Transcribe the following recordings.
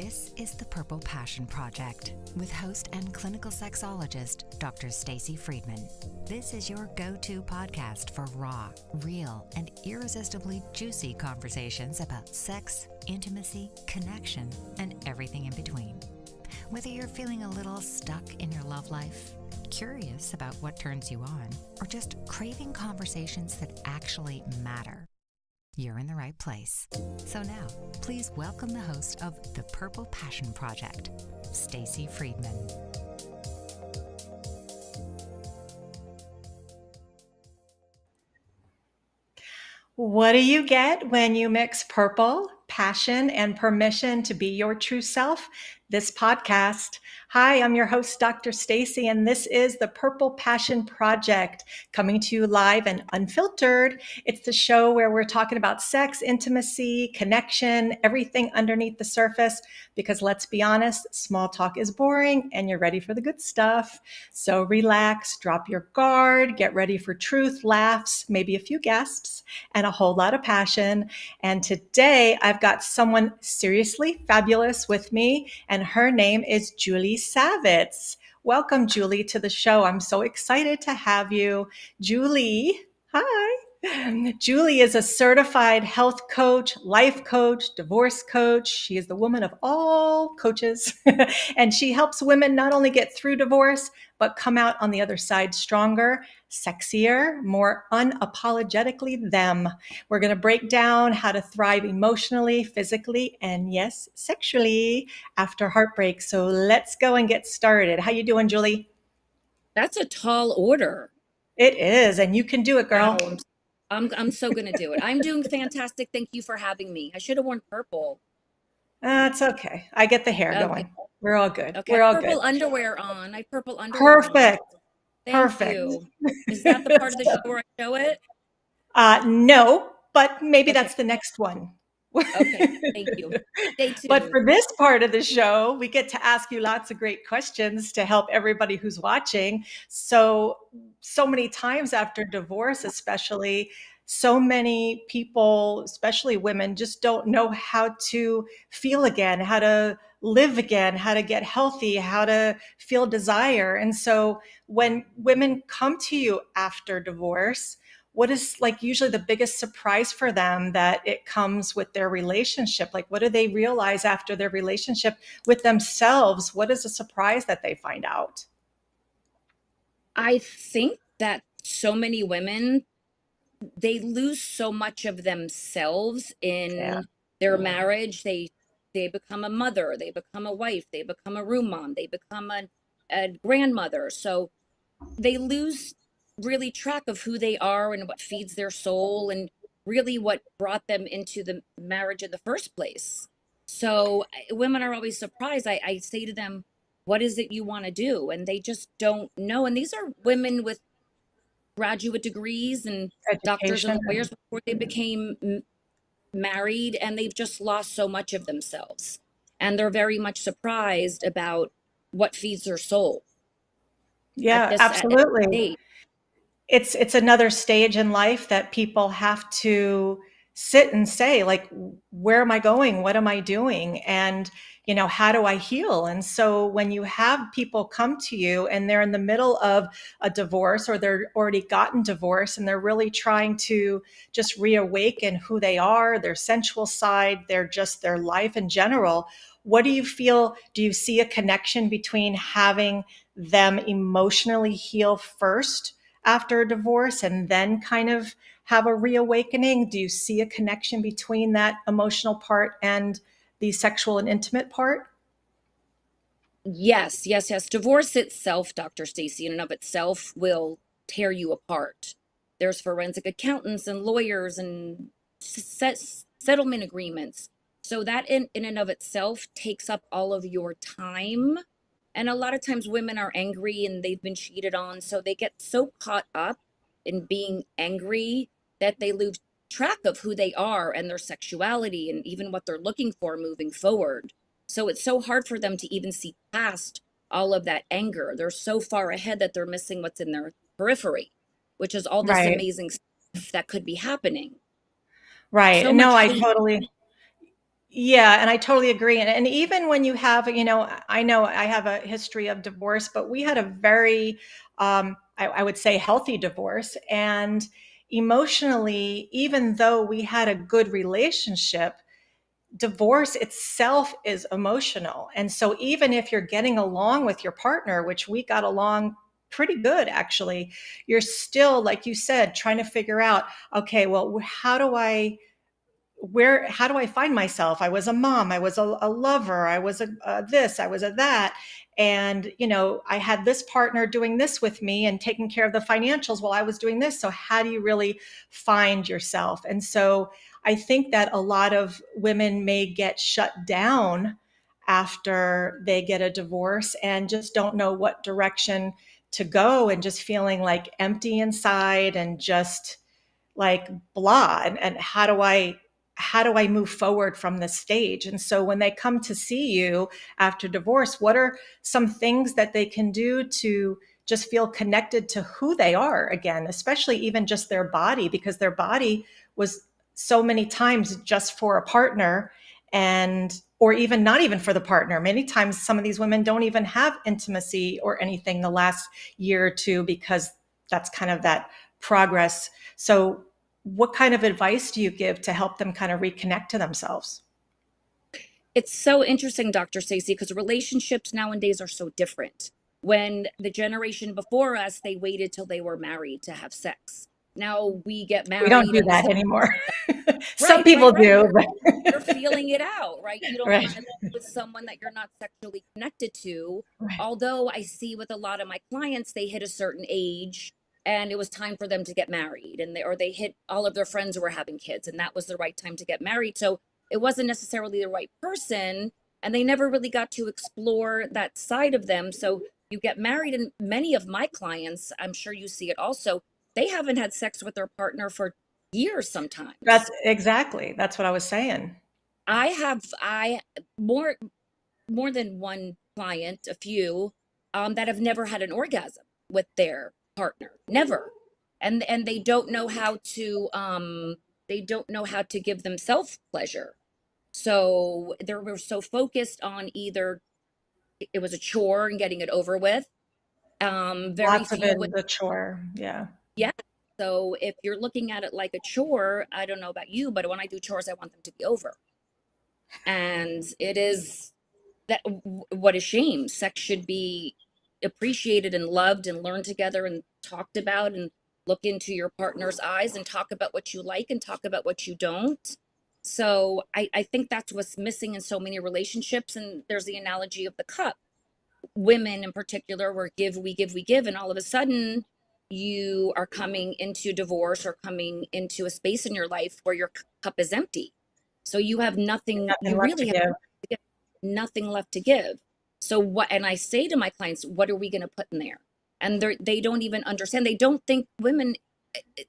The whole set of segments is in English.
This is the Purple Passion Project with host and clinical sexologist, Dr. Stacy Friedman. This is your go-to podcast for raw, real, and irresistibly juicy conversations about sex, intimacy, connection, and everything in between. Whether you're feeling a little stuck in your love life, curious about what turns you on, or just craving conversations that actually matter, you're in the right place. So now, please welcome the host of the Purple Passion Project, Stacy Friedman. What do you get when you mix purple, passion, and permission to be your true self? This podcast. Hi, I'm your host, Dr. Stacy, and this is the Purple Passion Project, coming to you live and unfiltered. It's the show where we're talking about sex, intimacy, connection, everything underneath the surface, because let's be honest, small talk is boring and you're ready for the good stuff. So relax, drop your guard, get ready for truth, laughs, maybe a few gasps, and a whole lot of passion. And today I've got someone seriously fabulous with me, and her name is Julie Savitz. Welcome, Julie, to the show. I'm so excited to have you. Julie, hi. Julie is a certified health coach, life coach, divorce coach. She is the woman of all coaches, and she helps women not only get through divorce, but come out on the other side stronger, sexier, more unapologetically them. We're going to break down how to thrive emotionally, physically, and yes, sexually after heartbreak. So let's go and get started. How you doing, Julie? That's a tall order. It is, and you can do it, girl. Wow, I'm so gonna do it. I'm doing fantastic. Thank you for having me. I should have worn purple. It's okay. I get the hair Okay, going. We're all good. okay. I We're have all good. purple underwear on. I have purple underwear on. Perfect. Thank Perfect. you. Is that the part of the show where I show it? No, but maybe Okay. that's the next one. Okay. Thank you. Stay But tuned. for this part of the show, we get to ask you lots of great questions to help everybody who's watching. So many times after divorce, especially, so many people, especially women, just don't know how to feel again, how to live again, how to get healthy, how to feel desire. And so when women come to you after divorce, what is like usually the biggest surprise for them that it comes with their relationship? Like, what do they realize after their relationship with themselves? What is a surprise that they find out? I think that so many women, they lose so much of themselves Yeah. in their marriage. They become a mother, they become a wife, they become a room mom, they become a grandmother. So they lose really track of who they are and what feeds their soul and really what brought them into the marriage in the first place. So women are always surprised. I say to them, what is it you want to do? And they just don't know. And these are women with graduate degrees and doctors and Education. lawyers before they became married, and they've just lost so much of themselves. And they're very much surprised about what feeds their soul at Yeah, this absolutely. stage. It's another stage in life that people have to sit and say, like, where am I going, what am I doing, and how do I heal? And so when you have people come to you and they're in the middle of a divorce, or they're already gotten divorced, and they're really trying to just reawaken who they are, their sensual side, their life in general, what do you feel? Do you see a connection between having them emotionally heal first after a divorce and then kind of have a reawakening? Do you see a connection between that emotional part and the sexual and intimate part? Yes, yes, yes. Divorce itself, Dr. Stacy, in and of itself will tear you apart. There's forensic accountants and lawyers and settlement agreements. So that in and of itself takes up all of your time. And a lot of times women are angry and they've been cheated on. So they get so caught up in being angry that they lose track of who they are and their sexuality and even what they're looking for moving forward. So it's so hard for them to even see past all of that anger. They're so far ahead that they're missing what's in their periphery, which is all this Right. amazing stuff that could be happening. Right. So No, much I hate. totally Yeah, and I totally agree. And even when you have, I know I have a history of divorce, but we had a very, I would say, healthy divorce. And emotionally, even though we had a good relationship, divorce itself is emotional. And so even if you're getting along with your partner, which we got along pretty good actually, you're still, like you said, trying to figure out, okay, well, how do I find myself? I was a mom, I was a lover, I was a this, I was a that. And, I had this partner doing this with me and taking care of the financials while I was doing this. So how do you really find yourself? And so I think that a lot of women may get shut down after they get a divorce and just don't know what direction to go, and just feeling like empty inside and just like blah. And how do I move forward from this stage? And so when they come to see you after divorce, what are some things that they can do to just feel connected to who they are again, especially even just their body, because their body was so many times just for a partner, and or even not even for the partner. Many times some of these women don't even have intimacy or anything the last year or two, because that's kind of that progress. So what kind of advice do you give to help them kind of reconnect to themselves? It's so interesting, Dr. Stacy, because relationships nowadays are so different. When the generation before us, they waited till they were married to have sex. Now we get We don't married do and we that start. anymore. Some Right, people right, right. do, You're feeling it out, right? You don't right, want to be with someone that you're not sexually connected to. right, Although I see with a lot of my clients, they hit a certain age and it was time for them to get married, and they hit, all of their friends were having kids and that was the right time to get married. So it wasn't necessarily the right person, and they never really got to explore that side of them. So you get married, and many of my clients, I'm sure you see it also, they haven't had sex with their partner for years sometimes. that's what I was saying. I more more than one client, a few, that have never had an orgasm with their partner, never, and they don't know how to give themselves pleasure. So they were so focused on either it was a chore and getting it over with. Very Lots of few it would, is a chore. Yeah. yeah. So if you're looking at it like a chore, I don't know about you, but when I do chores, I want them to be over. And it is that, what a shame. Sex should be appreciated and loved and learned together and talked about, and look into your partner's eyes and talk about what you like and talk about what you don't. So I think that's what's missing in so many relationships. And there's the analogy of the cup. Women in particular, where give, we give, we give, and all of a sudden you are coming into divorce or coming into a space in your life where your cup is empty. So you have nothing, Nothing you left to really have give. nothing left to give. So what, and I say to my clients, what are we going to put in there? And they don't even understand. They don't think women,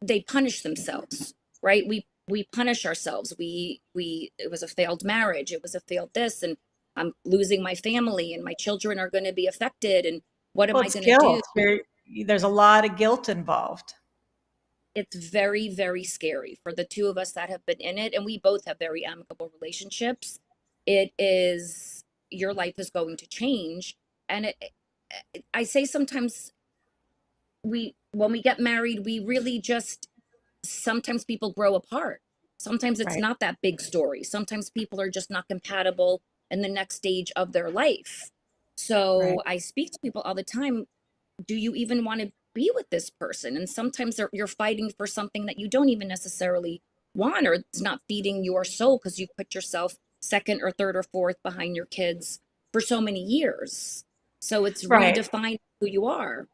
they punish themselves, right? We punish ourselves. We it was a failed marriage. It was a failed this, and I'm losing my family, and my children are going to be affected. And what am Well, I it's going to do? guilt. There's a lot of guilt involved. It's very, very scary for the two of us that have been in it. And we both have very amicable relationships. It is, your life is going to change. And I say sometimes when we get married, we really just, sometimes people grow apart. Sometimes it's Right. not that big story. Sometimes people are just not compatible in the next stage of their life. Right. So I speak to people all the time. Do you even want to be with this person? And sometimes you're fighting for something that you don't even necessarily want, or it's not feeding your soul because you put yourself second or third or fourth behind your kids for so many years. So it's Right. redefining who you are.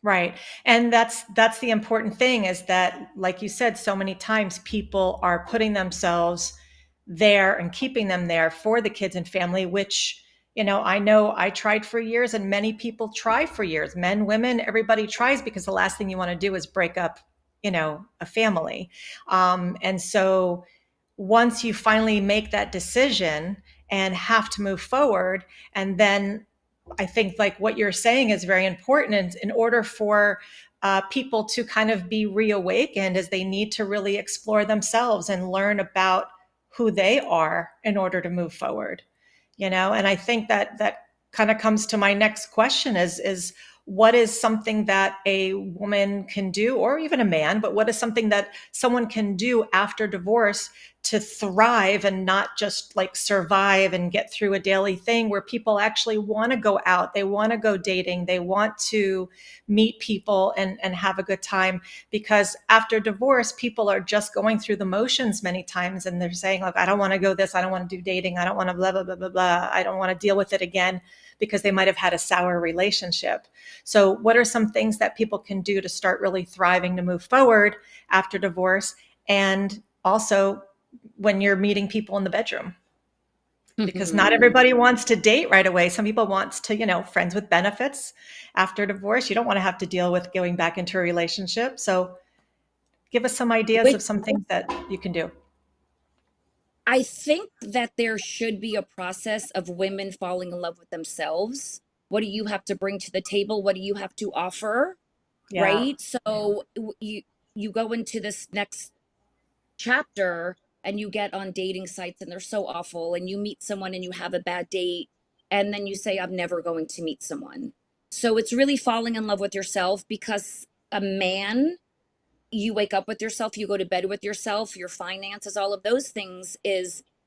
Right. And that's the important thing, is that, like you said, so many times people are putting themselves there and keeping them there for the kids and family, which, I know I tried for years, and many people try for years. Men, women, everybody tries, because the last thing you want to do is break up, a family. And so once you finally make that decision and have to move forward, and then I think, like, what you're saying is very important. And in order for people to kind of be reawakened, is they need to really explore themselves and learn about who they are in order to move forward. And I think that kind of comes to my next question is what is something that a woman can do, or even a man, but what is something that someone can do after divorce to thrive and not just like survive and get through a daily thing, where people actually want to go out, they want to go dating, they want to meet people and have a good time? Because after divorce, people are just going through the motions many times, and they're saying, like, I don't want to go this, I don't want to do dating, I don't want to blah, blah, blah, blah, blah, I don't want to deal with it again, because they might have had a sour relationship. So what are some things that people can do to start really thriving, to move forward after divorce? And also when you're meeting people in the bedroom, because not everybody wants to date right away. Some people want to, friends with benefits after divorce. You don't want to have to deal with going back into a relationship. So give us some ideas of some things that you can do. I think that there should be a process of women falling in love with themselves. What do you have to bring to the table? What do you have to offer? Yeah. Right? So you go into this next chapter and you get on dating sites and they're so awful, and you meet someone and you have a bad date, and then you say, I'm never going to meet someone. So it's really falling in love with yourself, because a man, you wake up with yourself, you go to bed with yourself, your finances, all of those things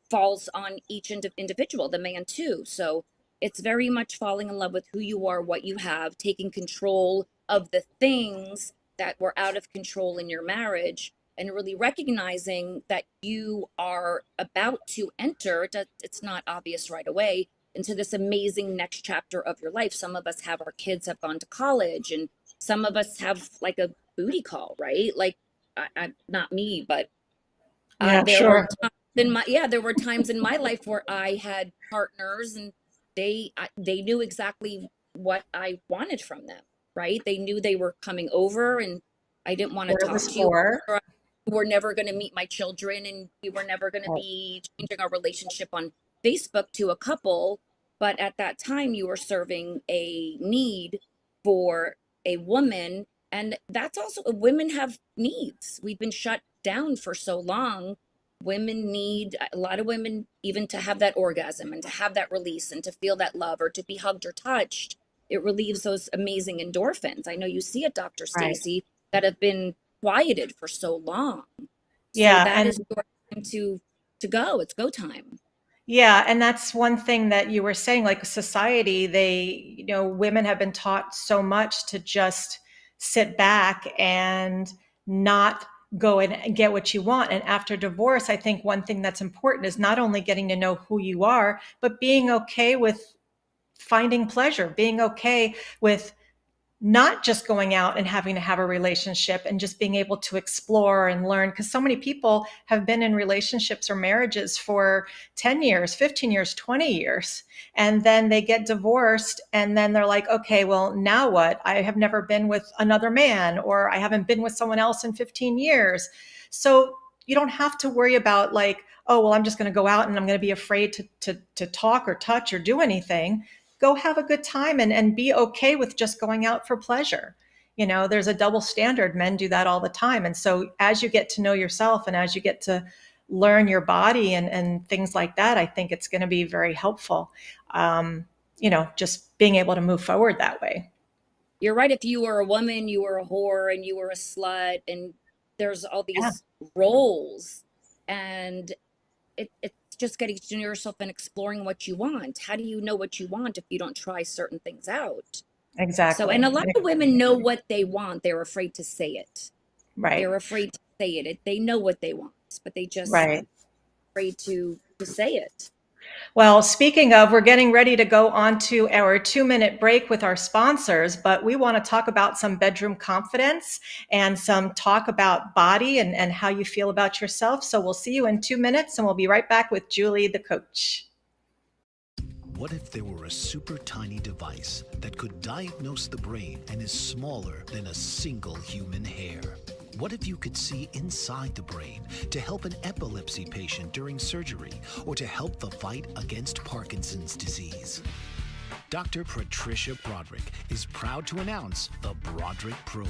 falls on each individual, the man too. So it's very much falling in love with who you are, what you have, taking control of the things that were out of control in your marriage, and really recognizing that you are about to enter, it's not obvious right away, into this amazing next chapter of your life. Some of us have our kids have gone to college, and some of us have like a booty call, right? Like, I not me, but there were times in my life where I had partners, and they knew exactly what I wanted from them, right? They knew they were coming over, and I didn't want to talk to you. We're never going to meet my children, and we were never going to be changing our relationship on Facebook to a couple. But at that time, you were serving a need for a woman. And that's also, women have needs. We've been shut down for so long. Women need, a lot of women, even to have that orgasm and to have that release and to feel that love, or to be hugged or touched. It relieves those amazing endorphins. I know you see it, Dr. Stacy, that have been quieted for so long. Yeah. So that is your time to go. It's go time. Yeah. And that's one thing that you were saying, like society, women have been taught so much to just sit back and not go and get what you want. And after divorce, I think one thing that's important is not only getting to know who you are, but being okay with finding pleasure, being okay with not just going out and having to have a relationship, and just being able to explore and learn. Because so many people have been in relationships or marriages for 10 years, 15 years, 20 years. And then they get divorced, and then they're like, okay, well, now what? I have never been with another man, or I haven't been with someone else in 15 years. So you don't have to worry about like, oh, well, I'm just going to go out and I'm going to be afraid to talk or touch or do anything. Go have a good time and be okay with just going out for pleasure. There's a double standard. Men do that all the time. And so as you get to know yourself, and as you get to learn your body and things like that, I think it's going to be very helpful. Just being able to move forward that way. You're right. If you were a woman, you were a whore, and you were a slut, and there's all these roles, and it's just getting to know yourself and exploring what you want. How do you know what you want if you don't try certain things out? Exactly. So, and a lot of women know what they want. They're afraid to say it. Right. They're afraid to say it. They know what they want, but they just afraid to say it. Well, speaking of, we're getting ready to go on to our 2-minute break with our sponsors, but we want to talk about some bedroom confidence and some talk about body and how you feel about yourself. So we'll see you in 2 minutes, and we'll be right back with Julie, the coach. What if there were a super tiny device that could diagnose the brain and is smaller than a single human hair? What if you could see inside the brain to help an epilepsy patient during surgery, or to help the fight against Parkinson's disease? Dr. Patricia Broderick is proud to announce the Broderick Probe,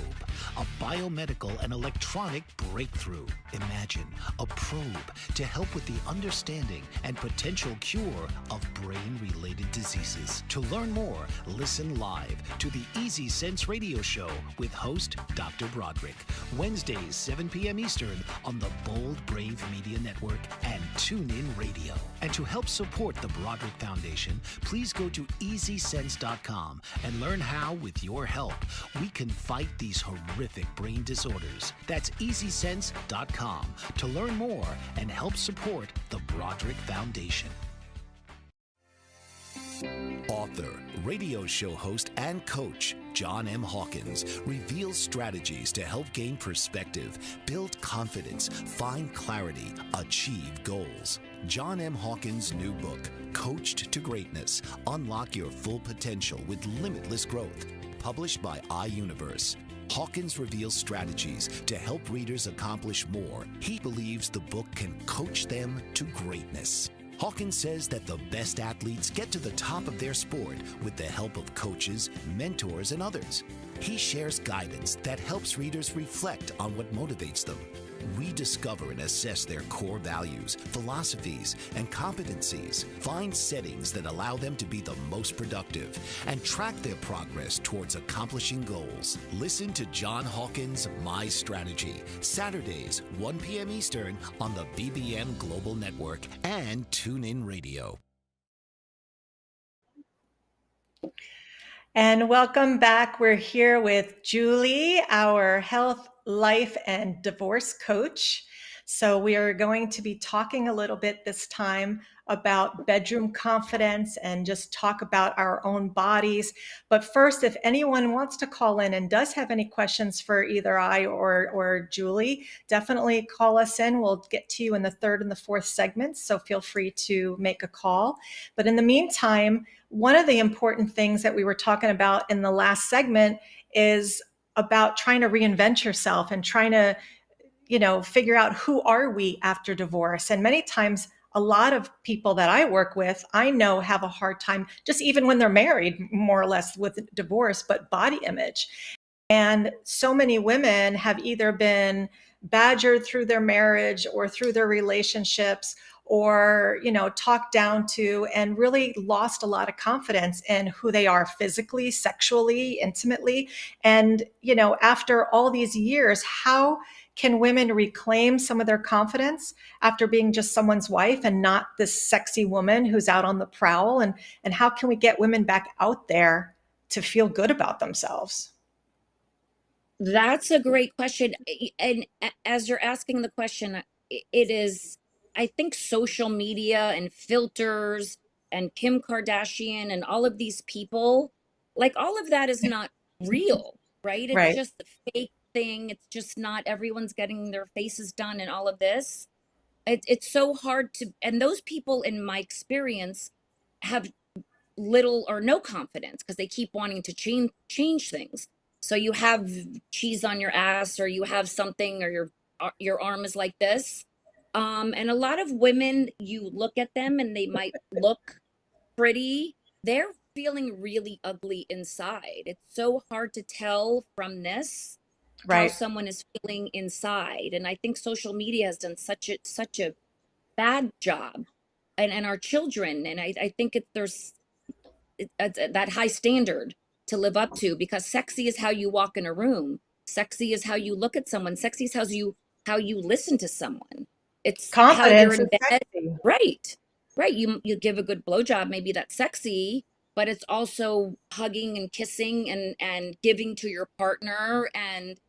a biomedical and electronic breakthrough. Imagine a probe to help with the understanding and potential cure of brain-related diseases. To learn more, listen live to the Easy Sense radio show with host Dr. Broderick, Wednesdays 7 p.m. Eastern on the Bold Brave Media Network and TuneIn Radio. And to help support the Broderick Foundation, please go to EasySense.com and learn how, with your help, we can fight these horrific brain disorders. That's EasySense.com to learn more and help support the Broderick Foundation. Author, radio show host, and coach John M. Hawkins reveals strategies to help gain perspective, build confidence, find clarity, achieve goals. John M. Hawkins' new book, Coached to Greatness, Unlock Your Full Potential with Limitless Growth, published by iUniverse. Hawkins reveals strategies to help readers accomplish more. He believes the book can coach them to greatness. Hawkins says that the best athletes get to the top of their sport with the help of coaches, mentors, and others. He shares guidance that helps readers reflect on what motivates them, rediscover and assess their core values, philosophies, and competencies, find settings that allow them to be the most productive, and track their progress towards accomplishing goals. Listen to John Hawkins' My Strategy, Saturdays, 1 p.m. Eastern on the BBM Global Network and TuneIn Radio. And welcome back. We're here with Julie, our health, life, and divorce coach. So we are going to be talking a little bit this time about bedroom confidence and just talk about our own bodies. But first, if anyone wants to call in and does have any questions for either I or Julie, definitely call us in. We'll get to you in the third and the fourth segments, so feel free to make a call. But in the meantime, one of the important things that we were talking about in the last segment is about trying to reinvent yourself and trying to, figure out who are we after divorce. And many times, a lot of people that I work with, I know have a hard time, just even when they're married, more or less with divorce, but body image. And so many women have either been badgered through their marriage or through their relationships, or, talked down to, and really lost a lot of confidence in who they are physically, sexually, intimately. And, after all these years, how can women reclaim some of their confidence after being just someone's wife and not this sexy woman who's out on the prowl? And how can we get women back out there to feel good about themselves? That's a great question. And as you're asking the question, it is, I think social media and filters and Kim Kardashian and all of these people, like all of that is not real, right? It's Right. just a fake thing. It's just not, everyone's getting their faces done and all of this. It's so hard to, and those people in my experience have little or no confidence because they keep wanting to change things. So you have cheese on your ass, or you have something, or your arm is like this. And a lot of women, you look at them and they might look pretty. They're feeling really ugly inside. It's so hard to tell from this how Right. someone is feeling inside. And I think social media has done such a bad job, and our children. And I think there's that high standard to live up to, because sexy is how you walk in a room. Sexy is how you look at someone. Sexy is how you listen to someone. It's how you're Confidence in is bed. sexy. Right. You give a good blowjob, maybe that's sexy, but it's also hugging and kissing and giving to your partner and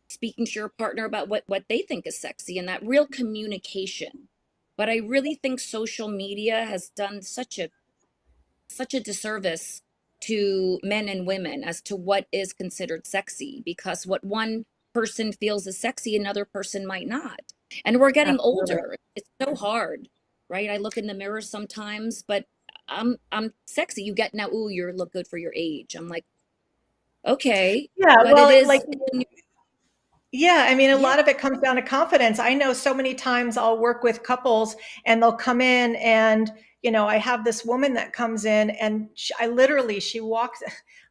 speaking to your partner about what they think is sexy, and that real communication. But I really think social media has done such a disservice to men and women as to what is considered sexy, because what one person feels is sexy, another person might not. And we're getting Absolutely. older. It's so hard, right? I look in the mirror sometimes, but I'm sexy. You get now, ooh, you look good for your age. I'm like, okay, Yeah, but well, it is like Yeah, I mean, a Yeah. lot of it comes down to confidence. I know so many times I'll work with couples and they'll come in and, I have this woman that comes in and she walks,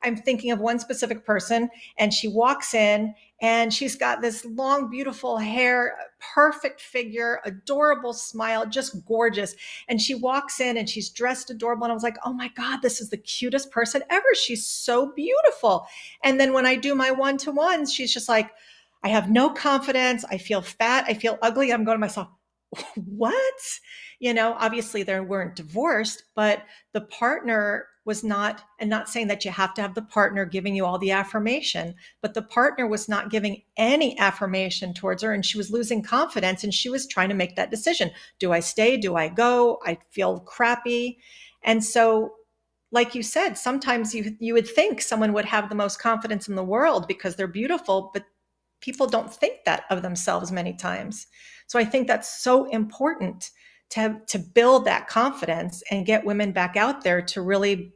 I'm thinking of one specific person, and she walks in and she's got this long, beautiful hair, perfect figure, adorable smile, just gorgeous. And she walks in and she's dressed adorable. And I was like, oh my God, this is the cutest person ever. She's so beautiful. And then when I do my one-to-ones, she's just like, I have no confidence. I feel fat. I feel ugly. I'm going to myself, what? Obviously they weren't divorced, but the partner was not, and not saying that you have to have the partner giving you all the affirmation, but the partner was not giving any affirmation towards her, and she was losing confidence, and she was trying to make that decision. Do I stay? Do I go? I feel crappy. And so, like you said, sometimes you would think someone would have the most confidence in the world because they're beautiful, but people don't think that of themselves many times. So I think that's so important to build that confidence and get women back out there to really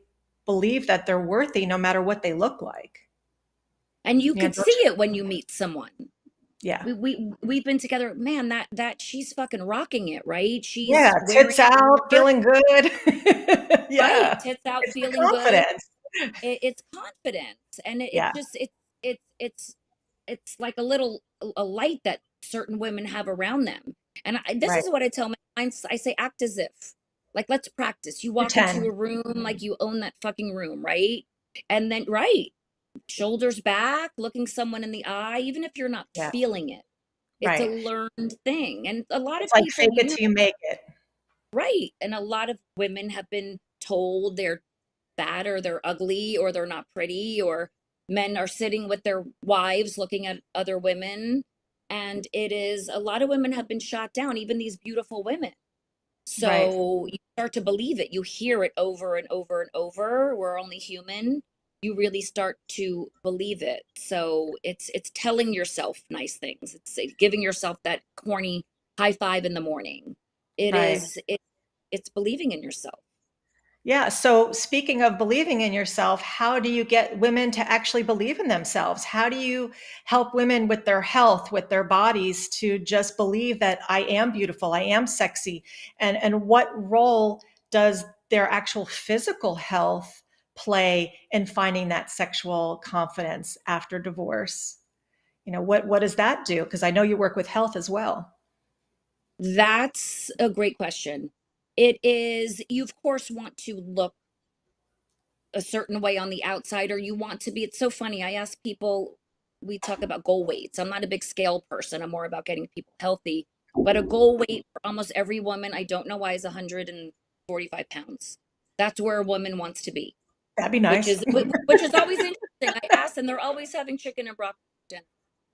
believe that they're worthy no matter what they look like. And you Yeah, could see it when you meet someone. yeah. We've been together, man, that she's fucking rocking it, right? Yeah, She's wearing tits out, feeling good. right, Yeah. tits out, It's the feeling good. confidence. It's confidence, and it Yeah, just it's like a light that certain women have around them. And this right. is what I tell my clients. I say, act as if, like, let's practice. You walk into Pretend. a room like you own that fucking room, right? And then, right, shoulders back, looking someone in the eye, even if you're not Yeah, feeling it. It's a right. learned thing. And a lot It's of like people, fake it till you make it. right. And a lot of women have been told they're fat or they're ugly or they're not pretty, or men are sitting with their wives looking at other women. And it is, a lot of women have been shot down, even these beautiful women. Right. So you start to believe it. You hear it over and over and over. We're only human. You really start to believe it. So it's telling yourself nice things. It's giving yourself that corny high five in the morning. It Right. is it's believing in yourself. Yeah. So, speaking of believing in yourself, how do you get women to actually believe in themselves? How do you help women with their health, with their bodies, to just believe that I am beautiful, I am sexy? And what role does their actual physical health play in finding that sexual confidence after divorce? What does that do? Because I know you work with health as well. That's a great question. It is, you of course want to look a certain way on the outside, or you want to be. It's so funny. I ask people, we talk about goal weights. I'm not a big scale person. I'm more about getting people healthy. But a goal weight for almost every woman, I don't know why, is 145 pounds. That's where a woman wants to be, That'd be which nice. is which is always interesting. I ask, and they're always having chicken and broccoli for dinner.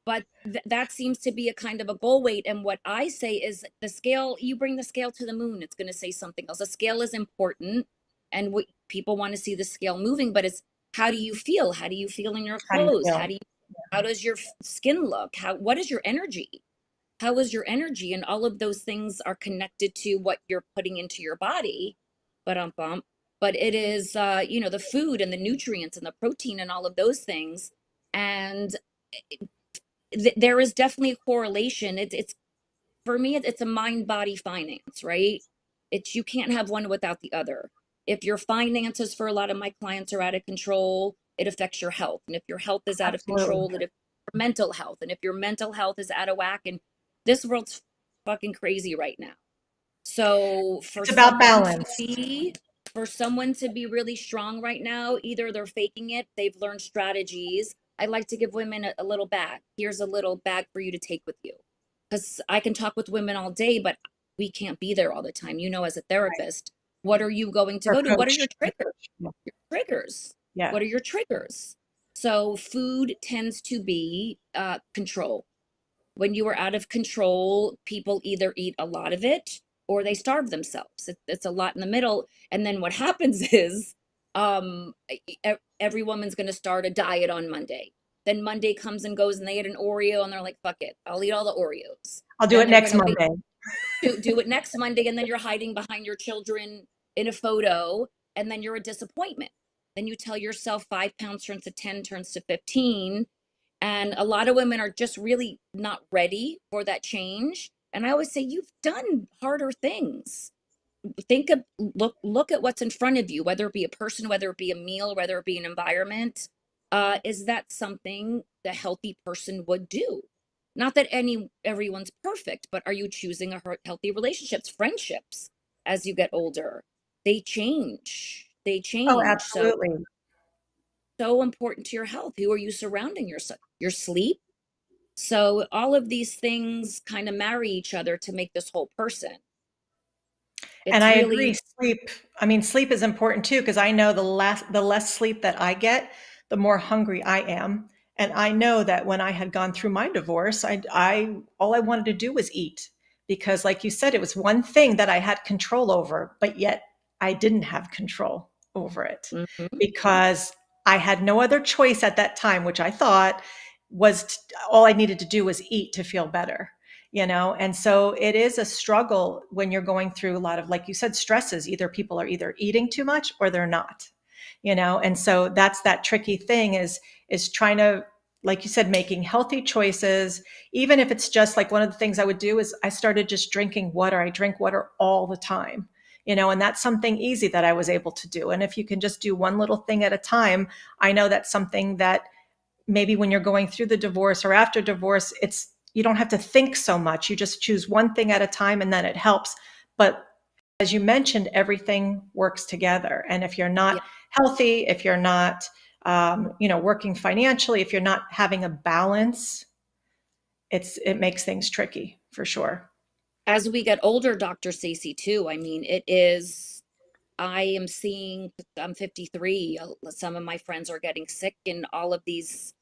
But that seems to be a kind of a goal weight. And what I say is, the scale, you bring the scale to the moon, it's going to say something else. A scale is important, and what people want to see the scale moving, but it's, how do you feel? How do you feel in your How do you clothes? feel? How does your skin look? What is your energy? How is your energy? And all of those things are connected to what you're putting into your body. But it is, the food and the nutrients and the protein and all of those things. And there is definitely a correlation. It's for me, it's a mind body finance, right? It's, you can't have one without the other. If your finances for a lot of my clients are out of control, it affects your health. And if your health is out of Absolutely. control, it affects your mental health. And if your mental health is out of whack, and this world's fucking crazy right now. So It's about balance. for someone to be really strong right now, either they're faking it, they've learned strategies. I like to give women a little bag. Here's a little bag for you to take with you. Because I can talk with women all day, but we can't be there all the time. As a therapist, what are you going to Or go to? What are coach. your triggers? Your triggers. Yeah. What are your triggers? So food tends to be control. When you are out of control, people either eat a lot of it or they starve themselves. It's a lot in the middle. And then what happens is, every woman's going to start a diet on Monday. Then Monday comes and goes and they eat an Oreo and they're like, fuck it, I'll eat all the Oreos. I'll do Then it they're next going to wait Monday. to do it next Monday. And then you're hiding behind your children in a photo. And then you're a disappointment. Then you tell yourself 5 pounds turns to 10, turns to 15. And a lot of women are just really not ready for that change. And I always say, you've done harder things. Look at what's in front of you, whether it be a person, whether it be a meal, whether it be an environment. Is that something the healthy person would do? Not that everyone's perfect, but are you choosing healthy relationships, friendships as you get older? They change. They Oh, change. absolutely. So important to your health. Who are you surrounding yourself? Your sleep. So all of these things kind of marry each other to make this whole person. And It's I really agree. Sleep is important too, because I know the less sleep that I get, the more hungry I am. And I know that when I had gone through my divorce, I all I wanted to do was eat, because like you said, it was one thing that I had control over, but yet I didn't have control over it mhm. because I had no other choice at that time, which I thought was all I needed to do was eat to feel better. And so it is a struggle when you're going through a lot of, like you said, stresses. Either people are either eating too much or they're not. And so that's that tricky thing is trying to, like you said, making healthy choices. Even if it's just like, one of the things I would do is I started just drinking water. I drink water all the time. And that's something easy that I was able to do. And if you can just do one little thing at a time, I know that's something that maybe when you're going through the divorce or after divorce, you don't have to think so much. You just choose one thing at a time and then it helps. But as you mentioned, everything works together. And if you're Yeah. not healthy, if you're not, working financially, if you're not having a balance, it makes things tricky for sure. As we get older, Dr. Stacy, too, I mean, I am seeing, I'm 53, some of my friends are getting sick, and all of these,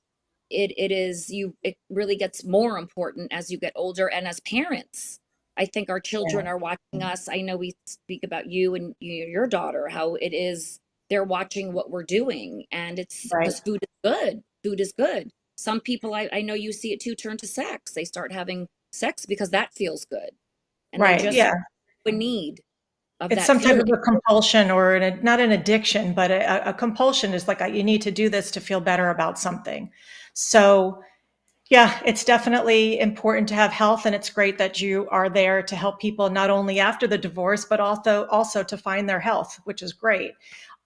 it really gets more important as you get older and as parents. I think our children Yeah. are watching us. I know we speak about you and your daughter, how it is, they're watching what we're doing, and it's Right. because food is good. Food is good. Some people, I know you see it too, turn to sex. They start having sex because that feels good. And they Right. just Yeah. a need of It's that some type feeling. of a compulsion, or not an addiction, but a compulsion is like, you need to do this to feel better about something. So yeah, it's definitely important to have health, and it's great that you are there to help people not only after the divorce, but also to find their health, which is great.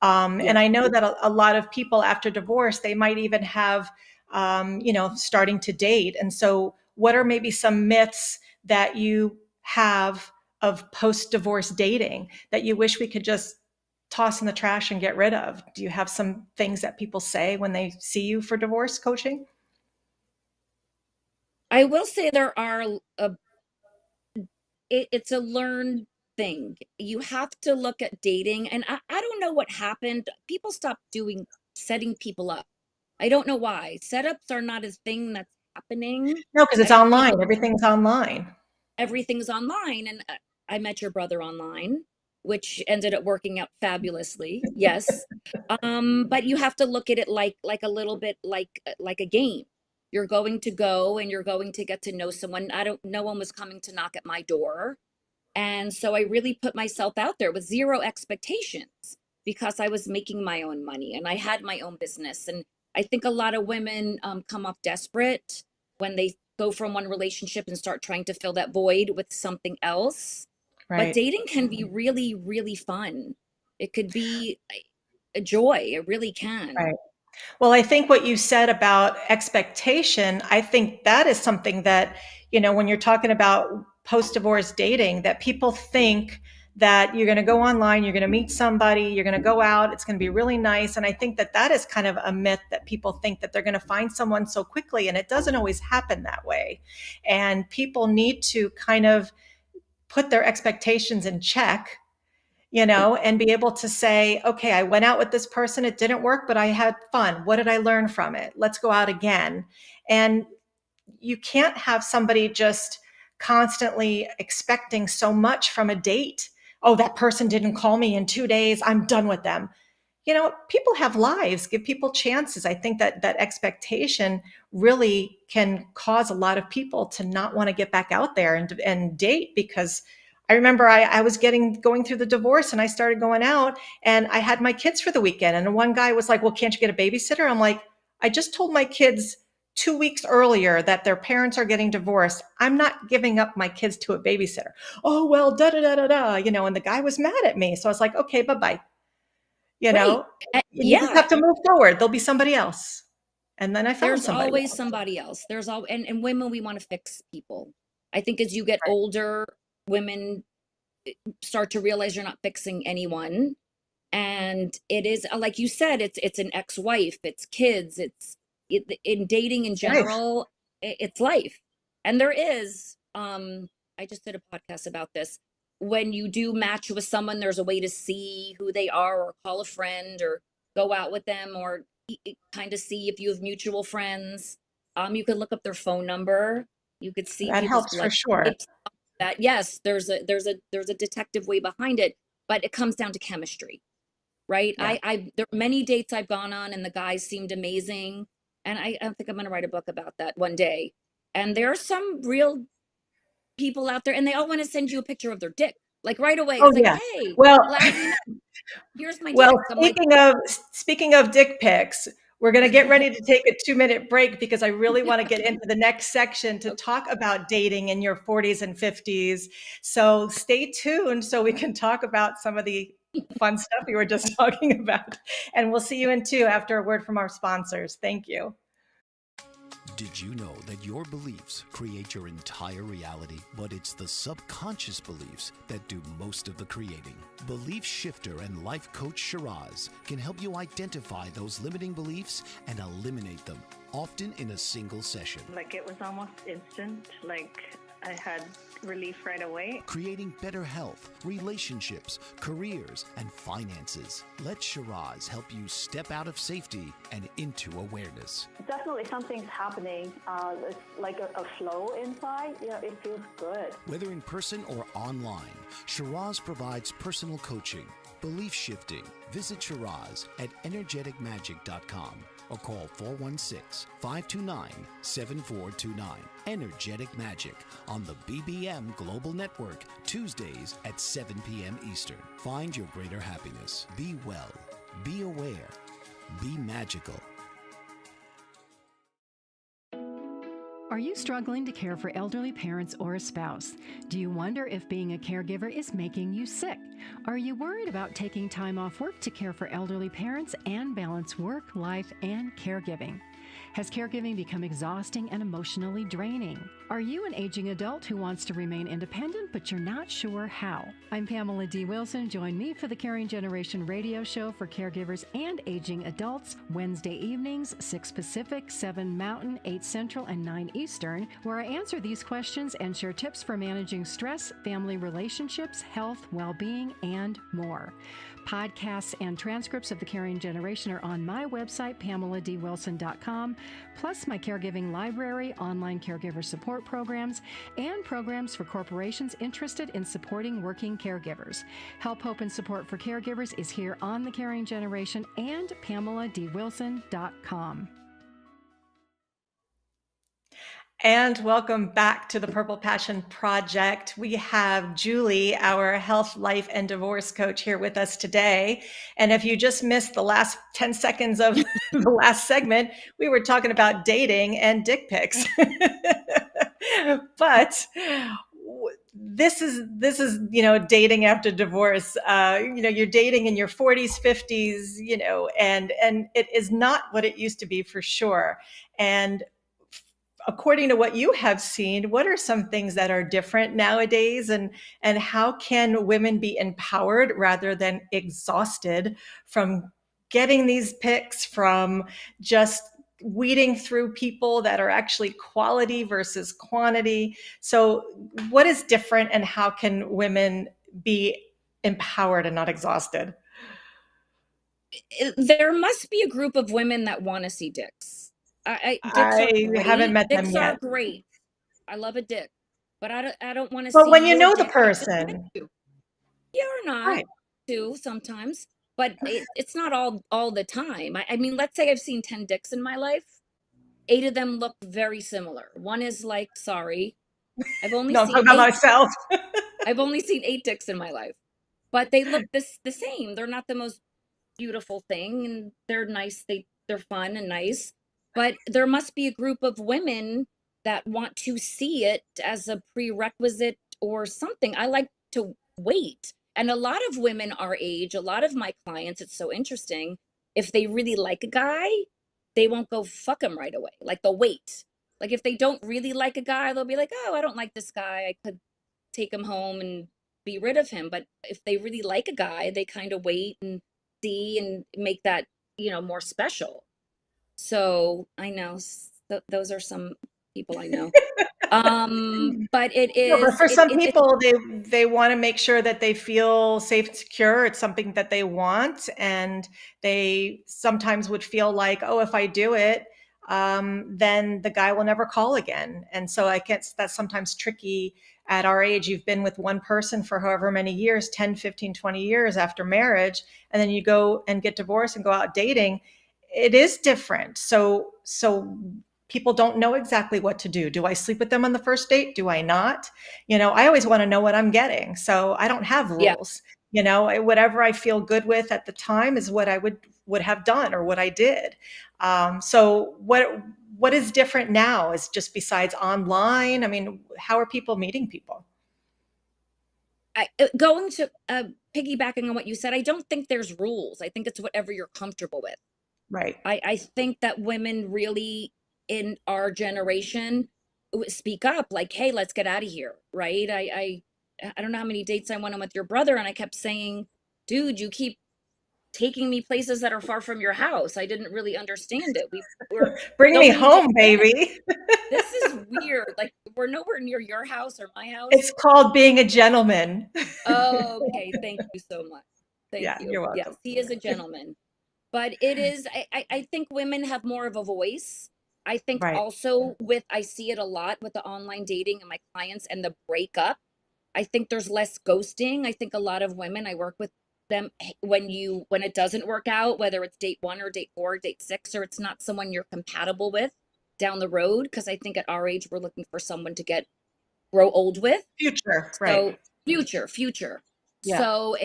Yeah. And I know that a lot of people after divorce, they might even have, starting to date. And so, what are maybe some myths that you have of post-divorce dating that you wish we could just toss in the trash and get rid of? Do you have some things that people say when they see you for divorce coaching? I will say there are it's a learned thing. You have to look at dating, and I don't know what happened. People stopped doing setting people up. I don't know why. Setups are not a thing that's happening. No, because I it's don't think online. Everything's online. everything's online, and I met your brother online, which ended up working out fabulously. Yes. But you have to look at it like a little bit like a game. You're going to go and you're going to get to know someone. No one was coming to knock at my door. And so I really put myself out there with zero expectations because I was making my own money and I had my own business. And I think a lot of women come off desperate when they go from one relationship and start trying to fill that void with something else. But Right. dating can be really, really fun. It could be a joy. It really can. Right. Well, I think what you said about expectation, I think that is something that, when you're talking about post-divorce dating, that people think that you're going to go online, you're going to meet somebody, you're going to go out, it's going to be really nice. And I think that that is kind of a myth, that people think that they're going to find someone so quickly, and it doesn't always happen that way. And people need to kind of put their expectations in check, and be able to say, okay, I went out with this person, it didn't work, but I had fun. What did I learn from it? Let's go out again. And you can't have somebody just constantly expecting so much from a date. Oh, that person didn't call me in 2 days, I'm done with them. People have lives. Give people chances. I think that that expectation really can cause a lot of people to not want to get back out there and date. Because I remember I was going through the divorce, and I started going out, and I had my kids for the weekend. And one guy was like, well, can't you get a babysitter? I'm like, I just told my kids 2 weeks earlier that their parents are getting divorced, I'm not giving up my kids to a babysitter. Oh, well, da da da da da, and the guy was mad at me. So I was like, okay, bye-bye. Right. You just Yeah. have to move forward. There'll be somebody else. And then I found There's somebody always else. somebody else. There's all and women, we want to fix people. I think as you get older, women start to realize you're not fixing anyone. And it is, like you said, it's an ex-wife, it's kids, in dating in Life. general, it's life. And there is, I just did a podcast about this. When you do match with someone, there's a way to see who they are, or call a friend, or go out with them, or kind of see if you have mutual friends. You could look up their phone number. You could see That people's helps for blood sure. types. That, yes, there's a detective way behind it, but it comes down to chemistry, right? Yeah. There are many dates I've gone on, and the guys seemed amazing, and I think I'm going to write a book about that one day. And there are some real people out there, and they all want to send you a picture of their dick, like right away. Oh It's like, yeah. hey, Well, glad we met. Here's my well, dick. I'm like, speaking of dick pics, we're going to get ready to take a 2-minute break because I really want to get into the next section to talk about dating in your 40s and 50s. So stay tuned so we can talk about some of the fun stuff you were just talking about. And we'll see you in 2 after a word from our sponsors. Thank you. Did you know that your beliefs create your entire reality, but it's the subconscious beliefs that do most of the creating? Belief shifter and life coach Shiraz can help you identify those limiting beliefs and eliminate them, often in a single session. Like, it was almost instant. Like, I had relief right away. Creating better health, relationships, careers, and finances. Let Shiraz help you step out of safety and into awareness. Definitely something's happening. It's like a flow inside. It feels good. Whether in person or online, Shiraz provides personal coaching, belief shifting. Visit Shiraz at energeticmagic.com or call 416-529-7429. Energetic Magic on the BBM Global Network, Tuesdays at 7 p.m. Eastern. Find your greater happiness. Be well. Be aware. Be magical. Are you struggling to care for elderly parents or a spouse? Do you wonder if being a caregiver is making you sick? Are you worried about taking time off work to care for elderly parents and balance work, life, and caregiving? Has caregiving become exhausting and emotionally draining? Are you an aging adult who wants to remain independent, but you're not sure how? I'm Pamela D. Wilson. Join me for the Caring Generation radio show for caregivers and aging adults, Wednesday evenings, 6 Pacific, 7 Mountain, 8 Central, and 9 Eastern, where I answer these questions and share tips for managing stress, family relationships, health, well-being, and more. Podcasts and transcripts of the Caring Generation are on my website, PamelaDWilson.com, plus my caregiving library, online caregiver support programs, and programs for corporations interested in supporting working caregivers. Help, hope, and support for caregivers is here on the Caring Generation and PamelaDWilson.com. And welcome back to the Purple Passion Project. We have Julie, our health, life, and divorce coach, here with us today. And if you just missed the last 10 seconds of the last segment, we were talking about dating and dick pics. But this is dating after divorce. You're dating in your 40s, 50s, and it is not what it used to be, for sure. And according to what you have seen, what are some things that are different nowadays, and how can women be empowered rather than exhausted from getting these pics, from just weeding through people that are actually quality versus quantity? So what is different, and how can women be empowered and not exhausted? There must be a group of women that want to see dicks. Dicks are I haven't great. met them Dicks are yet. great. I love a dick, but I don't want to But see when you your know the dick. I just met person, you. Yeah, or not, right? too, sometimes, but it's not all the time. I mean, let's say I've seen 10 dicks in my life. 8 of them look very similar. One is like, sorry, I've only No, I'm seen talking about 8. myself. I've only seen 8 dicks in my life, but they look the same. They're not the most beautiful thing, and they're nice. They're fun and nice. But there must be a group of women that want to see it as a prerequisite or something. I like to wait. And a lot of women our age, a lot of my clients, it's so interesting. If they really like a guy, they won't go fuck him right away. Like they'll wait. Like if they don't really like a guy, they'll be like, oh, I don't like this guy. I could take him home and be rid of him. But if they really like a guy, they kind of wait and see and make that, more special. So I know those are some people I know. But it No, but is, for some it people, they want to make sure that they feel safe and secure. It's something that they want, and they sometimes would feel like, oh, if I do it, then the guy will never call again. And so I guess that's sometimes tricky at our age. You've been with one person for however many years, 10, 15, 20 years after marriage, and then you go and get divorced and go out dating. It is different. So people don't know exactly what to do. Do I sleep with them on the first date? Do I not? I always want to know what I'm getting. So I don't have yeah. rules. Whatever I feel good with at the time is what I would have done or what I did. So what is different now is just besides online. I mean, how are people meeting people? Going to piggybacking on what you said, I don't think there's rules. I think it's whatever you're comfortable with. Right. I think that women really in our generation speak up like, hey, let's get out of here. Right. I don't know how many dates I went on with your brother, and I kept saying, dude, you keep taking me places that are far from your house. I didn't really understand it. We were Bring me going to home, dinner. baby. This is weird. Like we're nowhere near your house or my house. It's called being a gentleman. Oh, okay. Thank you so much. Thank Yeah, you. you're welcome. Yes, he is a gentleman. But it is, I think women have more of a voice. I think Right. also I see it a lot with the online dating and my clients and the breakup. I think there's less ghosting. I think a lot of women, I work with them when it doesn't work out, whether it's date 1 or date 4, or date 6, or it's not someone you're compatible with down the road. Cause I think at our age, we're looking for someone to grow old with. Future. So Right. future. Yeah. So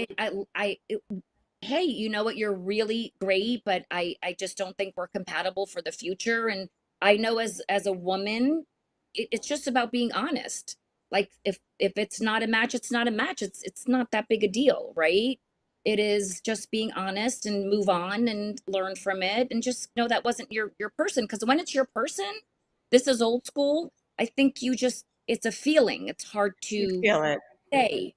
hey, you know what? You're really great, but I just don't think we're compatible for the future. And I know as a woman, it's just about being honest. Like if it's not a match, it's not a match. It's not that big a deal, right? It is just being honest and move on and learn from it and just know that wasn't your person. Because when it's your person, this is old school. I think it's a feeling. It's hard You to feel it. say.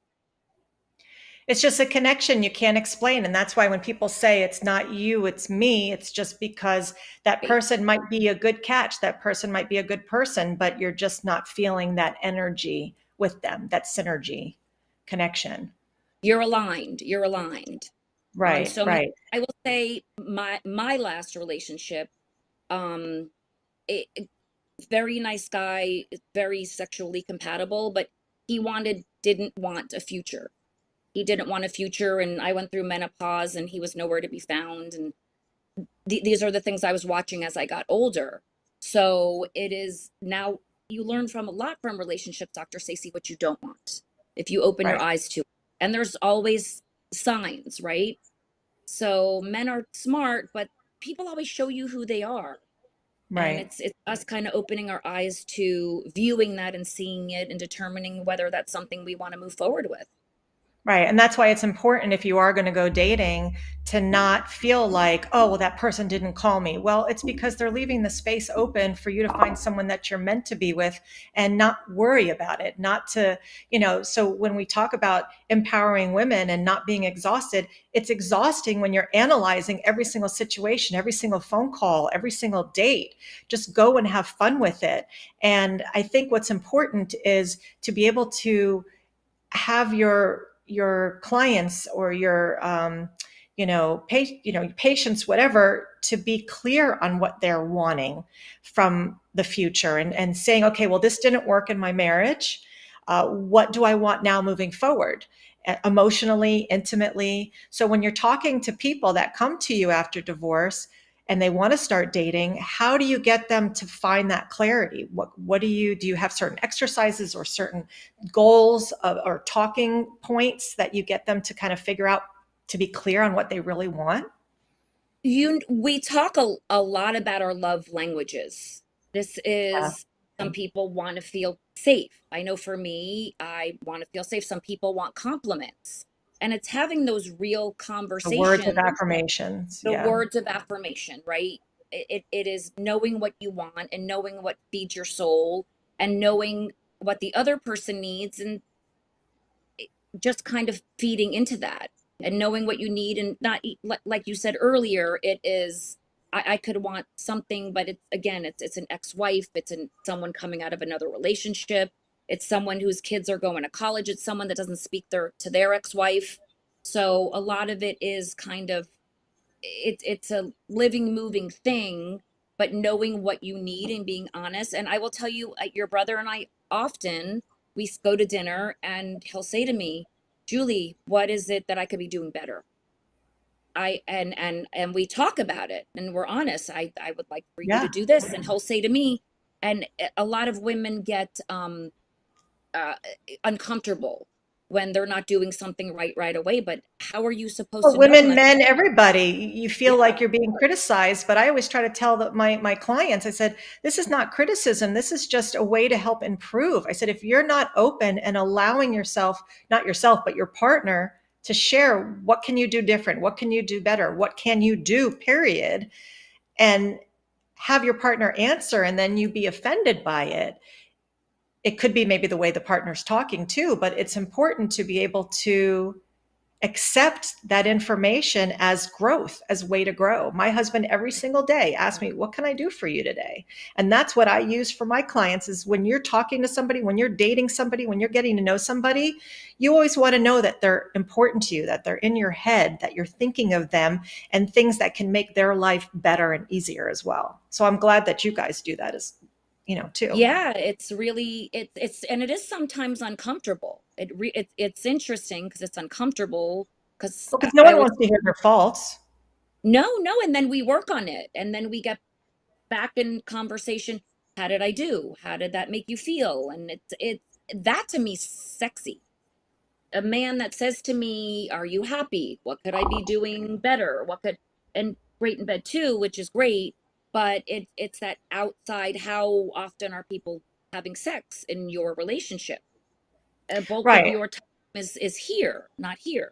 It's just a connection you can't explain. And that's why when people say it's not you, it's me, it's just because that Right? person might be a good catch. That person might be a good person, but you're just not feeling that energy with them, that synergy connection. You're aligned. You're aligned on Right, so many. right, I will say my last relationship, um, very nice guy, very sexually compatible, but didn't want a future. He didn't want a future, and I went through menopause, and he was nowhere to be found. And these are the things I was watching as I got older. So it is now you learn from a lot from relationships, Dr. Stacy, what you don't want if you open your right, eyes to it. And there's always signs, right? So men are smart, but people always show you who they are. And right. it's us kind of opening our eyes to viewing that and seeing it and determining whether that's something we want to move forward with. Right. And that's why it's important if you are going to go dating to not feel like, oh, well, that person didn't call me. Well, it's because they're leaving the space open for you to find someone that you're meant to be with and not worry about it. Not to, so when we talk about empowering women and not being exhausted, it's exhausting when you're analyzing every single situation, every single phone call, every single date. Just go and have fun with it. And I think what's important is to be able to have your clients or your patients, whatever, to be clear on what they're wanting from the future and saying, okay, well, this didn't work in my marriage. What do I want now moving forward? Emotionally, intimately. So when you're talking to people that come to you after divorce and they want to start dating, how do you get them to find that clarity? What do you have certain exercises or certain goals or talking points that you get them to kind of figure out to be clear on what they really want? We talk a lot about our love languages. This Yeah. is, some people want to feel safe. I know for me, I want to feel safe. Some people want compliments. And it's having those real The words of conversations, affirmations. the Yeah. words of affirmation, right? It is knowing what you want and knowing what feeds your soul and knowing what the other person needs, and just kind of feeding into that and knowing what you need, and not like you said earlier, it is, I could want something, but it's, again, it's an ex-wife, it's someone coming out of another relationship, it's someone whose kids are going to college, it's someone that doesn't speak to their ex-wife. So a lot of it is kind of, it's a living, moving thing, but knowing what you need and being honest. And I will tell you, your brother and I often, we go to dinner and he'll say to me, Julie, what is it that I could be doing better? And we talk about it and we're honest. I would like for you to Yeah. do this. And he'll say to me, and a lot of women get uh, uncomfortable when they're not doing something right away. But how are you supposed Well, to know women, unless, men, everybody, you feel yeah, like you're being criticized, but I always try to tell my clients, I said, this is not criticism. This is just a way to help improve. I said, if you're not open and allowing yourself, not yourself, but your partner to share, what can you do different? What can you do better? What can you do, period? And have your partner answer and then you be offended by it. It could be maybe the way the partner's talking too, but it's important to be able to accept that information as growth, as way to grow. My husband every single day asks me, what can I do for you today? And that's what I use for my clients is when you're talking to somebody, when you're dating somebody, when you're getting to know somebody, you always want to know that they're important to you, that they're in your head, that you're thinking of them and things that can make their life better and easier as well. So I'm glad that you guys do that as, too. yeah, it's really, it's and it is sometimes uncomfortable. It's interesting because it's uncomfortable, because Because no I one always, wants to hear their faults. no, and then we work on it, and then we get back in conversation. How did I do? How did that make you feel? And it's that, to me, sexy. A man that says to me, "Are you happy? What could I be doing better? What could," and great in bed too, which is great. But it's that outside. How often are people having sex in your relationship? Bulk of Right. your time is here, not here.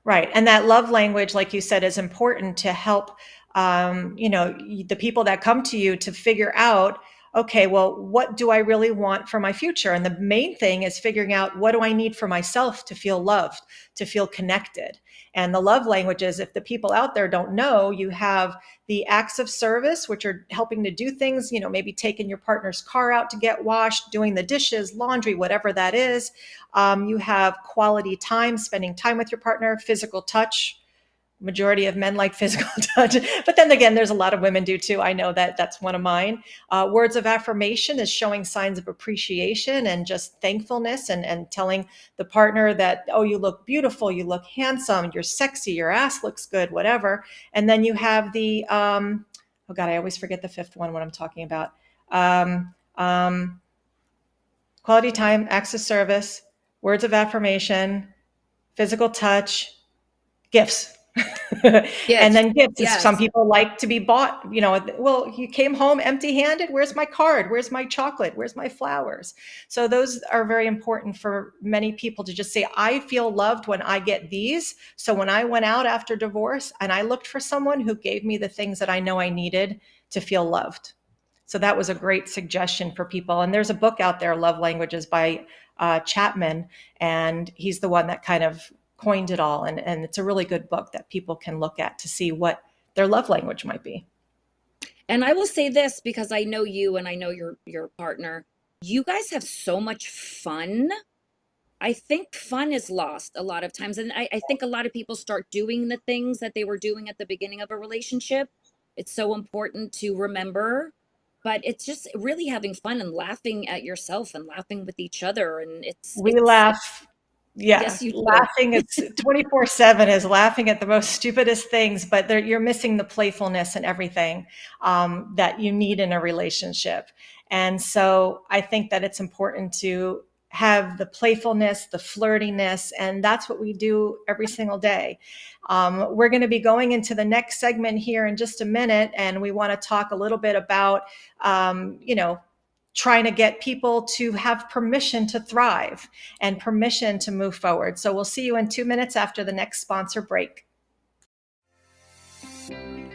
Right. And that love language, like you said, is important to help, the people that come to you to figure out, okay, well, what do I really want for my future? And the main thing is figuring out what do I need for myself to feel loved, to feel connected. And the love languages, if the people out there don't know, you have the acts of service, which are helping to do things, maybe taking your partner's car out to get washed, doing the dishes, laundry, whatever that is. You have quality time, spending time with your partner, physical touch. Majority of men like physical touch, but then again, there's a lot of women do too. I know that that's one of mine. Words of affirmation is showing signs of appreciation and just thankfulness, and telling the partner that, oh, you look beautiful, you look handsome, you're sexy, your ass looks good, whatever. And then you have the, oh God, I always forget the fifth one when I'm talking about. Um, um, Quality time, acts of service, words of affirmation, physical touch, gifts. And Yes, then gifts is, some yes. people like to be bought, well, you came home empty handed. Where's my card? Where's my chocolate? Where's my flowers? So those are very important for many people to just say, I feel loved when I get these. So when I went out after divorce and I looked for someone who gave me the things that I know I needed to feel loved. So that was a great suggestion for people. And there's a book out there, Love Languages by Chapman, and he's the one that kind of coined it all. And it's a really good book that people can look at to see what their love language might be. And I will say this, because I know you and I know your partner. You guys have so much fun. I think fun is lost a lot of times. And I think a lot of people start doing the things that they were doing at the beginning of a relationship. It's so important to remember, but it's just really having fun and laughing at yourself and laughing with each other. And We laugh. Yeah, yes, you do. laughing. It's 24/7 is laughing at the most stupidest things, but you're missing the playfulness and everything that you need in a relationship. And so I think that it's important to have the playfulness, the flirtiness, and that's what we do every single day. We're going to be going into the next segment here in just a minute, and we want to talk a little bit about, trying to get people to have permission to thrive and permission to move forward. So we'll see you in 2 minutes after the next sponsor break.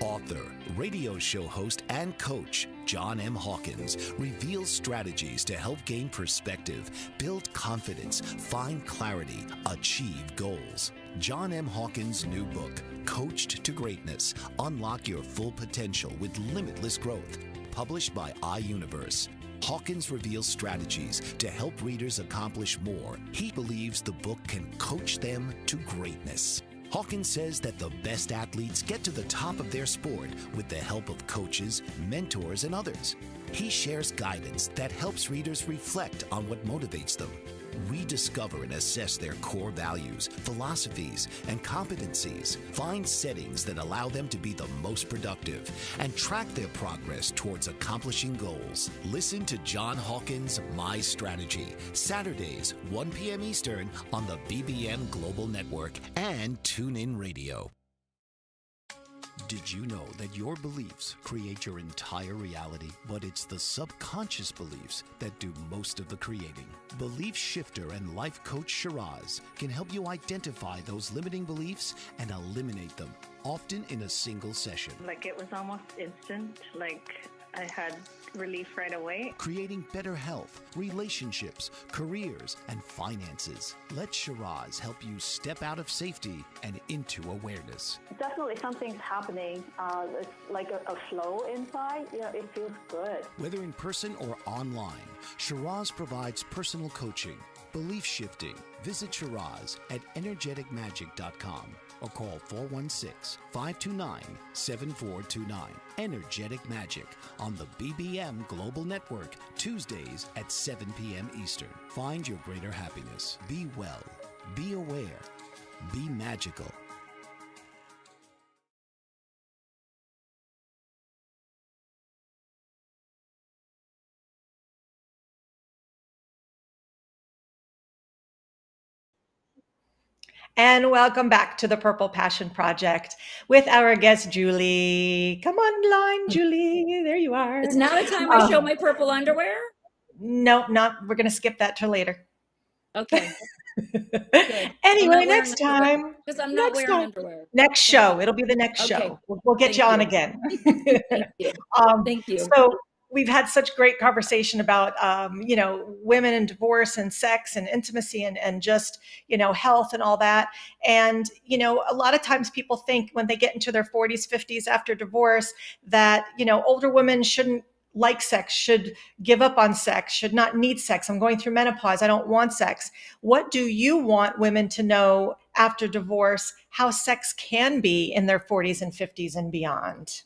Author, radio show host, and coach John M. Hawkins reveals strategies to help gain perspective, build confidence, find clarity, achieve goals. John M. Hawkins' new book, Coached to Greatness, Unlock Your Full Potential with Limitless Growth, published by iUniverse. Hawkins reveals strategies to help readers accomplish more. He believes the book can coach them to greatness. Hawkins says that the best athletes get to the top of their sport with the help of coaches, mentors, and others. He shares guidance that helps readers reflect on what motivates them, rediscover and assess their core values, philosophies, and competencies, find settings that allow them to be the most productive, and track their progress towards accomplishing goals. Listen to John Hawkins' My Strategy, Saturdays, 1 p.m. Eastern on the BBM Global Network and TuneIn Radio. Did you know that your beliefs create your entire reality, but it's the subconscious beliefs that do most of the creating? Belief shifter and life coach Shiraz can help you identify those limiting beliefs and eliminate them, often in a single session. Like it was almost instant, like I had relief right away. Creating better health, relationships, careers, and finances. Let Shiraz help you step out of safety and into awareness. Definitely something's happening. It's like a flow inside. It feels good. Whether in person or online, Shiraz provides personal coaching, belief shifting. Visit Shiraz at energeticmagic.com or call 416-529-7429. Energetic Magic on the BBM Global Network, Tuesdays at 7 p.m. Eastern. Find your greater happiness. Be well. Be aware. Be magical. And welcome back to the Purple Passion Project with our guest, Julie. Come on line, Julie. There you are. It's now the time I show my purple underwear? Nope, not. We're going to skip that till later. Okay. Anyway, next time. Because I'm not wearing underwear. Next show. It'll be the next Okay. show. We'll get you on again. Thank you. Thank you. So we've had such great conversation about, women and divorce and sex and intimacy and just, health and all that. And, a lot of times people think when they get into their 40s, 50s after divorce that, older women shouldn't like sex, should give up on sex, should not need sex. I'm going through menopause. I don't want sex. What do you want women to know after divorce, how sex can be in their 40s and 50s and beyond?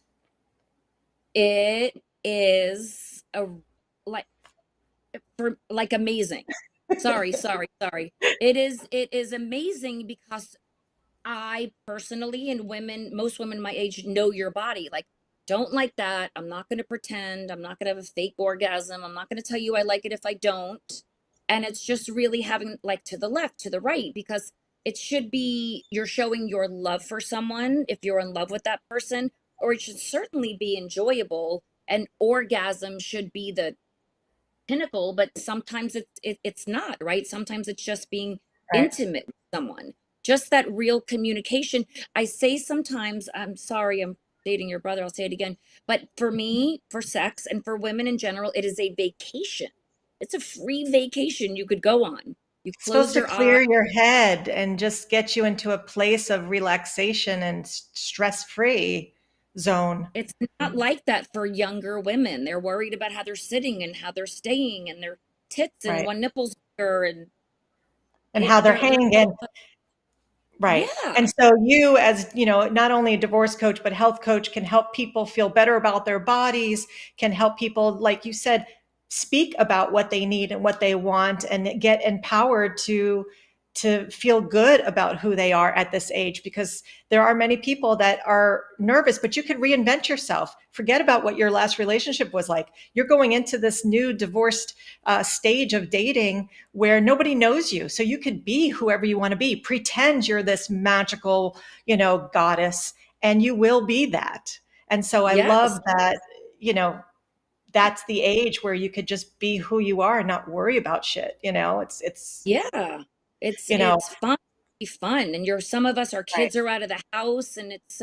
It is amazing. Sorry. It is amazing because I personally, and most women my age know your body. Like, don't like that. I'm not going to pretend. I'm not going to have a fake orgasm. I'm not going to tell you I like it if I don't. And it's just really having like to the left, to the right, because it should be you're showing your love for someone if you're in love with that person, or it should certainly be enjoyable. And orgasm should be the pinnacle, but sometimes it's not, right? Sometimes it's just being intimate with someone, just that real communication. I say sometimes, I'm sorry, I'm dating your brother, I'll say it again, but for me, for sex and for women in general, it is a vacation. It's a free vacation you could go on. You close your eyes. Supposed to clear your head and just get you into a place of relaxation and stress-free zone. It's not like that for younger women. They're worried about how they're sitting and how they're staying and their tits and one nipple's bigger and how they're hanging. Right. Yeah. And so you, as not only a divorce coach, but health coach, can help people feel better about their bodies, can help people, like you said, speak about what they need and what they want and get empowered to to feel good about who they are at this age, because there are many people that are nervous, but you could reinvent yourself. Forget about what your last relationship was like. You're going into this new divorced stage of dating where nobody knows you. So you could be whoever you want to be, pretend you're this magical, goddess, and you will be that. And so I Yes. love that, that's the age where you could just be who you are and not worry about shit. Yeah. It's you know, fun. Be fun. And some of us, our right. kids are out of the house, and it's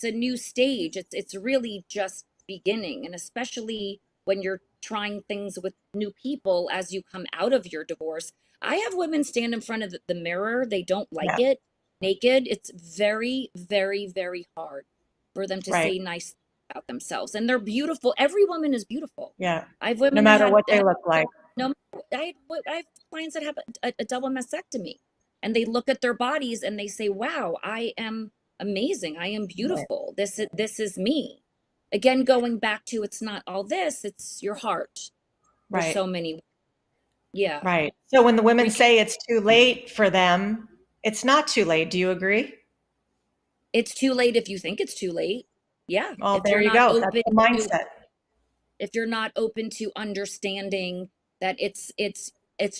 a new stage. It's really just beginning. And especially when you're trying things with new people as you come out of your divorce. I have women stand in front of the mirror. They don't like Yeah. it naked. It's very, very, very hard for them to Right. say nice things about themselves. And they're beautiful. Every woman is beautiful. Yeah. I have No women matter that what they had look like. no, I have clients that have a double mastectomy, and they look at their bodies and they say, "Wow, I am amazing. I am Right. beautiful. This is me." Again, going back to it's not all this; it's your heart. For Right. so many, yeah, Right. So when the women Recon- say it's too late for them, it's not too late. Do you agree? it's too late if you think it's too late. Yeah, Well, there you go. That's the to mindset. if you're not open to understanding that it's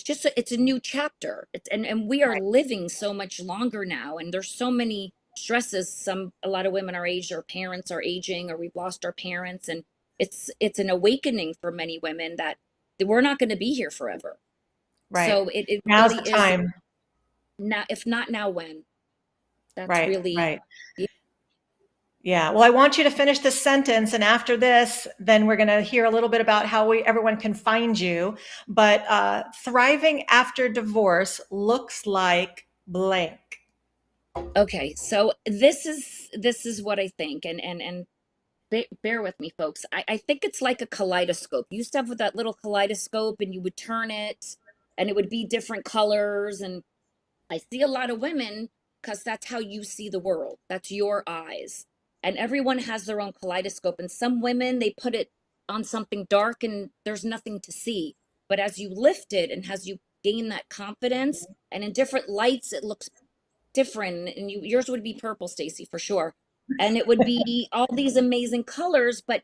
just it's a new chapter. And we are Right. living so much longer now, and there's so many stresses. A lot of women our age, our parents are aging, or we've lost our parents, and it's an awakening for many women that we're not going to be here forever. Right. So it Now's really the is. time. Now, if not now, when? That's Right. really, Right. Yeah. Well, I want you to finish this sentence. And after this, then we're going to hear a little bit about how everyone can find you. But thriving after divorce looks like blank. okay. So this is what I think, and bear with me, folks. I think it's like a kaleidoscope. You used to have that little kaleidoscope, and you would turn it, and it would be different colors. And I see a lot of women because that's how you see the world. That's your eyes. And everyone has their own kaleidoscope. And some women, they put it on something dark and there's nothing to see. But as you lift it and as you gain that confidence, and in different lights, it looks different. And yours would be purple, Stacy, for sure. And it would be all these amazing colors, but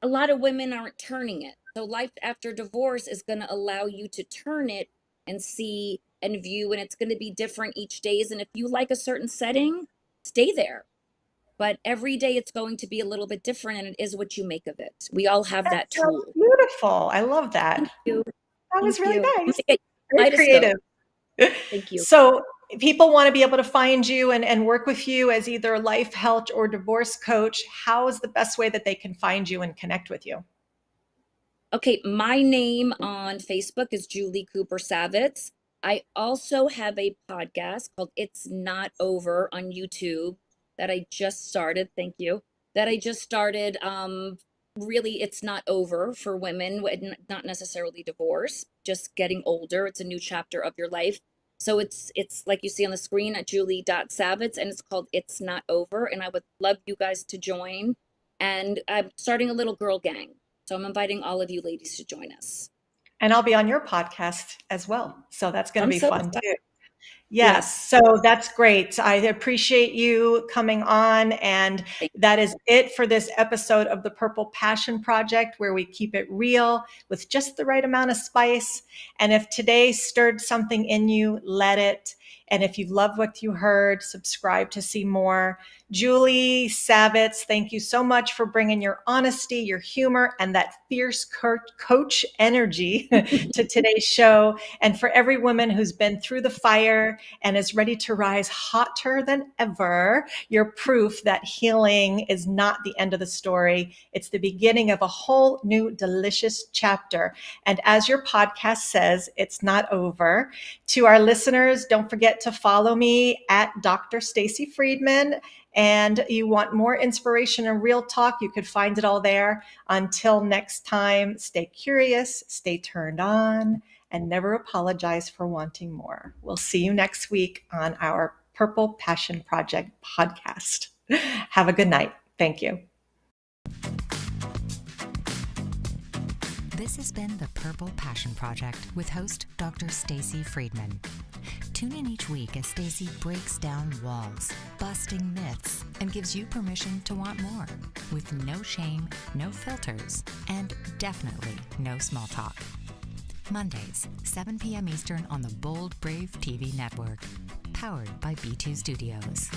a lot of women aren't turning it. So life after divorce is going to allow you to turn it and see and view, and it's going to be different each days. And if you like a certain setting, stay there. But every day it's going to be a little bit different, and it is what you make of it. We all have That that sounds tool. beautiful. I love that. Thank you. That was Thank really you. nice. Very Kaleidoscope. creative. Thank you. So people want to be able to find you and work with you as either a life health or divorce coach. How is the best way that they can find you and connect with you? Okay, my name on Facebook is Julie Cooper Savitz. I also have a podcast called It's Not Over on YouTube that I just started. Thank you. That I just started. Really, it's not over for women, not necessarily divorce, just getting older. It's a new chapter of your life. So it's like you see on the screen at julie.savitz, and it's called It's Not Over. And I would love you guys to join. And I'm starting a little girl gang. So I'm inviting all of you ladies to join us. And I'll be on your podcast as well. So that's going to I'm be so fun excited. too. Yes. So that's great. I appreciate you coming on. And that is it for this episode of the Purple Passion Project, where we keep it real with just the right amount of spice. And if today stirred something in you, let it. And if you love what you heard, subscribe to see more. Julie Savitz, thank you so much for bringing your honesty, your humor, and that fierce coach energy to today's show. And for every woman who's been through the fire and is ready to rise hotter than ever, you're proof that healing is not the end of the story. It's the beginning of a whole new delicious chapter. And as your podcast says, it's not over. To our listeners, don't forget to follow me at Dr. Stacy Friedman. And you want more inspiration and real talk, you could find it all there. Until next time, stay curious, stay turned on, and never apologize for wanting more. We'll see you next week on our Purple Passion Project podcast. Have a good night. Thank you. This has been the Purple Passion Project with host Dr. Stacy Friedman. Tune in each week as Stacy breaks down walls, busting myths, and gives you permission to want more. With no shame, no filters, and definitely no small talk. Mondays, 7 p.m. Eastern on the Bold Brave TV network. Powered by B2 Studios.